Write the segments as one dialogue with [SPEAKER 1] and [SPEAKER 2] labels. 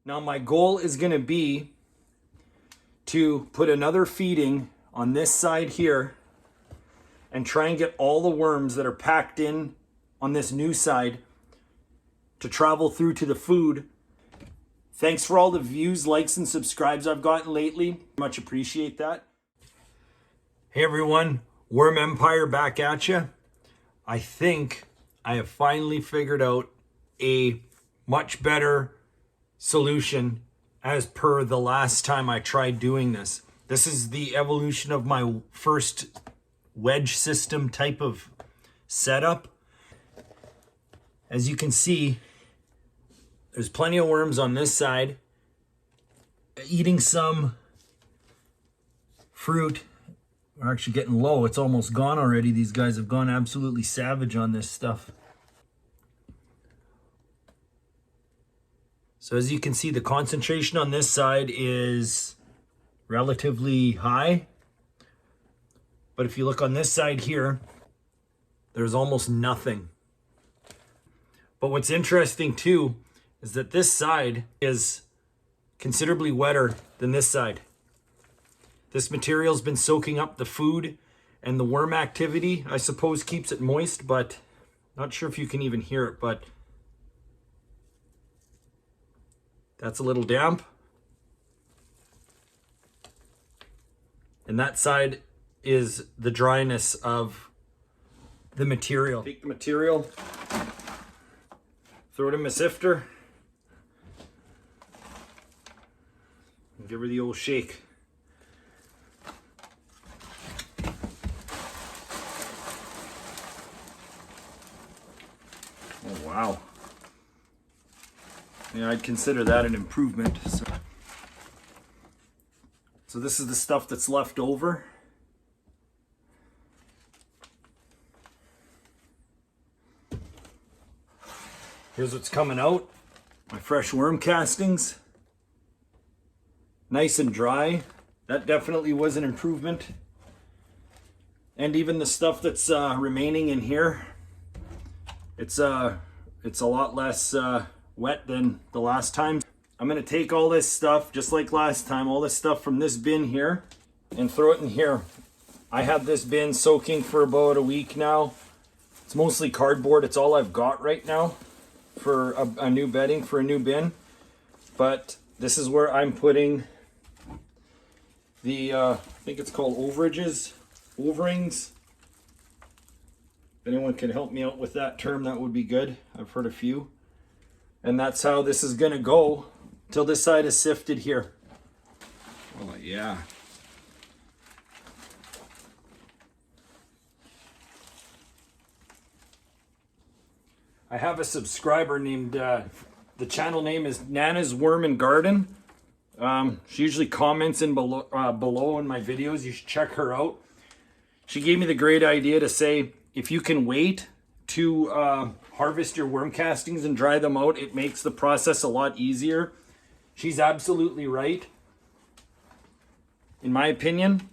[SPEAKER 1] Now my goal is going to be to put another feeding on this side here and try and get all the worms that are packed in on this new side to travel through to the food. Thanks for all the views, likes, and subscribes I've gotten lately. Much appreciate that. Hey everyone, Worm Empire back at you. I think I have finally figured out a much better solution as per the last time I tried doing this. This is the evolution of my first wedge system type of setup. As you can see, there's plenty of worms on this side, eating some fruit. We're actually getting low. It's almost gone already. These guys have gone absolutely savage on this stuff. So as you can see, the concentration on this side is relatively high. But if you look on this side here, there's almost nothing. But what's interesting too is that this side is considerably wetter than this side. This material's been soaking up the food, and the worm activity, I suppose, keeps it moist, but not sure if you can even hear it, but that's a little damp. And that side is the dryness of the material. Take the material, throw it in my sifter, and give her the old shake. Oh wow. Yeah, I'd consider that an improvement. So this is the stuff that's left over. Here's what's coming out. My fresh worm castings. Nice and dry. That definitely was an improvement. And even the stuff that's remaining in here, it's a lot less wet than the last time. I'm gonna take all this stuff, just like last time, all this stuff from this bin here and throw it in here. I have this bin soaking for about a week now. It's mostly cardboard. It's all I've got right now for a new bedding for a new bin. But this is where I'm putting the, I think it's called overrings. If anyone can help me out with that term, that would be good. I've heard a few. And that's how this is gonna go till this side is sifted here. Oh yeah. I have a subscriber named, the channel name is Nana's Worm and Garden. She usually comments in below in my videos. You should check her out. She gave me the great idea to say, if you can wait to harvest your worm castings and dry them out, it makes the process a lot easier. She's absolutely right. In my opinion,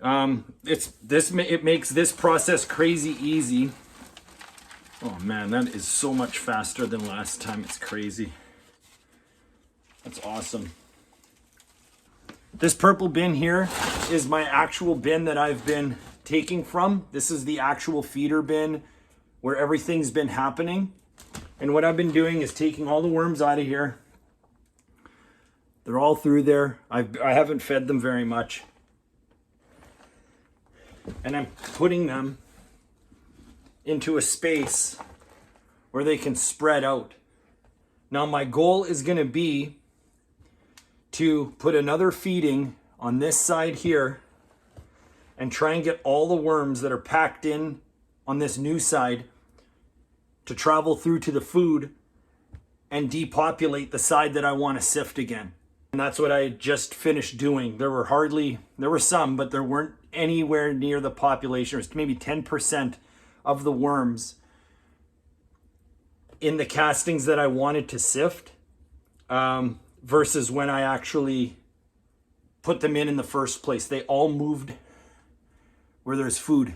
[SPEAKER 1] it makes this process crazy easy. Oh man, that is so much faster than last time. It's crazy. That's awesome. This purple bin here is my actual bin that I've been taking from. This is the actual feeder bin where everything's been happening. And what I've been doing is taking all the worms out of here. They're all through there. I haven't fed them very much. And I'm putting them into a space where they can spread out. Now my goal is going to be to put another feeding on this side here and try and get all the worms that are packed in on this new side to travel through to the food and depopulate the side that I want to sift again. And that's what I just finished doing. There were some, but there weren't anywhere near the population. It was maybe 10% of the worms in the castings that I wanted to sift versus when I actually put them in the first place. They all moved where there's food.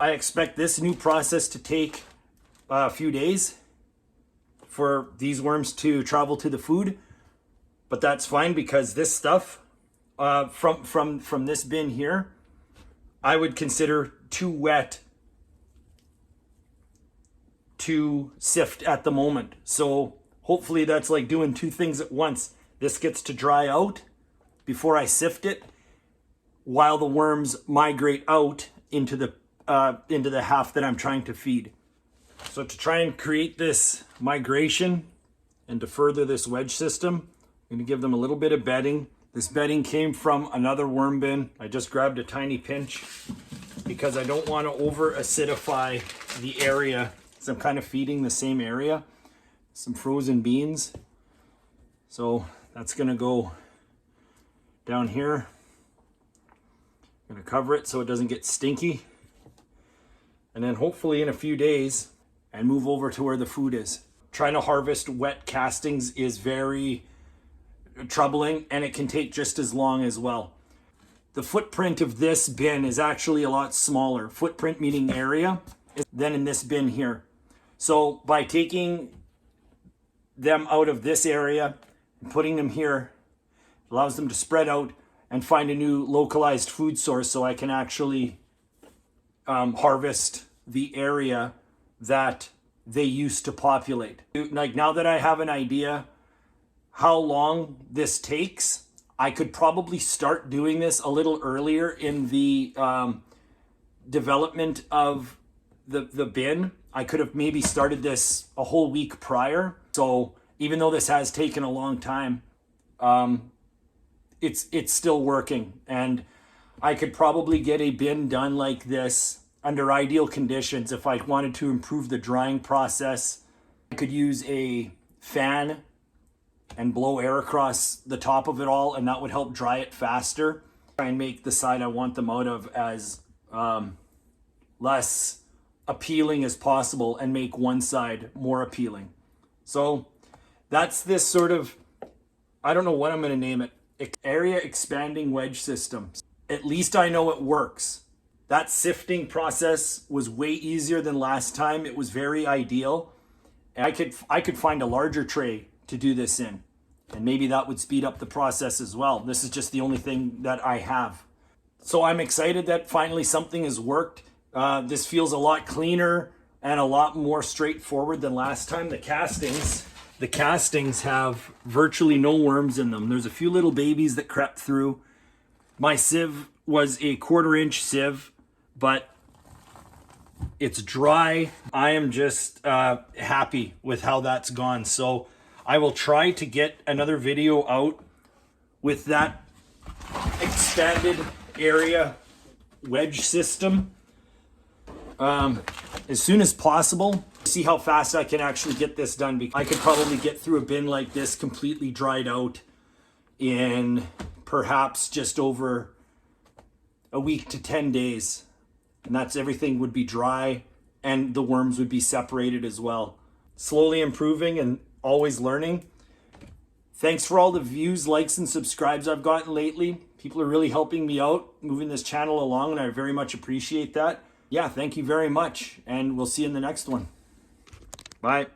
[SPEAKER 1] I expect this new process to take a few days for these worms to travel to the food, but that's fine because this stuff from this bin here, I would consider too wet to sift at the moment. So hopefully that's like doing two things at once. This gets to dry out before I sift it, while the worms migrate out into the half that I'm trying to feed. So to try and create this migration and to further this wedge system, I'm going to give them a little bit of bedding. This bedding came from another worm bin. I just grabbed a tiny pinch because I don't want to over acidify the area, so I'm kind of feeding the same area. Some frozen beans. So that's going to go down here. I'm going to cover it so it doesn't get stinky. And then hopefully in a few days, and move over to where the food is. Trying to harvest wet castings is very troubling, and it can take just as long as well. The footprint of this bin is actually a lot smaller, footprint meaning area, than in this bin here. So by taking them out of this area and putting them here, it allows them to spread out and find a new localized food source, so I can actually harvest the area that they used to populate. Like, now that I have an idea how long this takes, I could probably start doing this a little earlier in the development of the bin. I could have maybe started this a whole week prior. So even though this has taken a long time, it's still working, and I could probably get a bin done like this under ideal conditions. If I wanted to improve the drying process, I could use a fan and blow air across the top of it all, and that would help dry it faster. Try and make the side I want them out of as less appealing as possible, and make one side more appealing. So that's this sort of, I don't know what I'm going to name it, area expanding wedge system. At least I know it works. That sifting process was way easier than last time. It was very ideal. And I could find a larger tray to do this in, and maybe that would speed up the process as well. This is just the only thing that I have. So I'm excited that finally something has worked. This feels a lot cleaner and a lot more straightforward than last time. The castings have virtually no worms in them. There's a few little babies that crept through. My sieve was a 1/4 inch sieve, but it's dry. I am just happy with how that's gone. So I will try to get another video out with that expanded area wedge system as soon as possible. See how fast I can actually get this done, because I could probably get through a bin like this completely dried out in perhaps just over a week to 10 days. And that's, everything would be dry and the worms would be separated as well. Slowly improving and always learning. Thanks for all the views, likes, and subscribes I've gotten lately. People are really helping me out, moving this channel along, and I very much appreciate that. Yeah, thank you very much, and we'll see you in the next one. Bye.